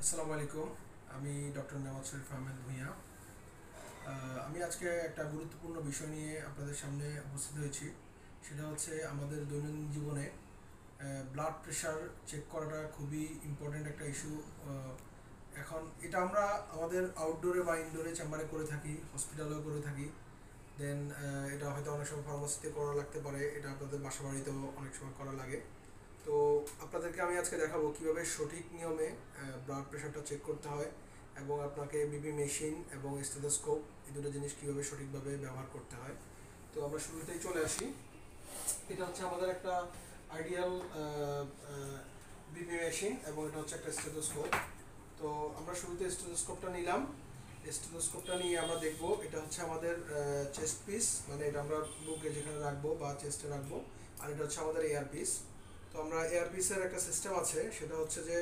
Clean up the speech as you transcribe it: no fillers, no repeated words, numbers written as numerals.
আসসালামু আলাইকুম। আমি ডক্টর নেওয়াজ শরীফ আহমেদ ভূঁইয়া। আমি আজকে একটা গুরুত্বপূর্ণ বিষয় নিয়ে আপনাদের সামনে উপস্থিত হয়েছি। সেটা হচ্ছে আমাদের দৈনন্দিন জীবনে ব্লাড প্রেশার চেক করাটা খুবই ইম্পর্ট্যান্ট একটা ইস্যু। এখন এটা আমরা আমাদের আউটডোরে বা ইনডোরে চেম্বারে করে থাকি, হসপিটালেও করে থাকি। দেন এটা হয়তো অনেক সময় ফার্মাসিতে করা লাগতে পারে, এটা আপনাদের বাসা বাড়িতেও অনেক সময় করা লাগে। তো আপনাদেরকে আমি আজকে দেখাবো কিভাবে সঠিক নিয়মে ব্লাড প্রেশারটা চেক করতে হয়, এবং আপনাকে বিপি মেশিন এবং স্টেথোস্কোপ এই দুটো জিনিস কিভাবে সঠিকভাবে ব্যবহার করতে হয়। তো আমরা শুরুতেই চলে আসি। এটা হচ্ছে আমাদের একটা আইডিয়াল বিপি মেশিন এবং এটা হচ্ছে একটা স্টেথোস্কোপ। তো আমরা শুরুতে স্টেথোস্কোপটা নিলাম। স্টেথোস্কোপটা নিয়ে আমরা দেখব এটা হচ্ছে আমাদের চেস্ট পিস, মানে এটা আমরা বুকে যেখানে রাখবো বা চেস্টে রাখবো। আর এটা হচ্ছে আমাদের এয়ার পিস। তো আমরা এয়ার পিসের একটা সিস্টেম আছে, সেটা হচ্ছে যে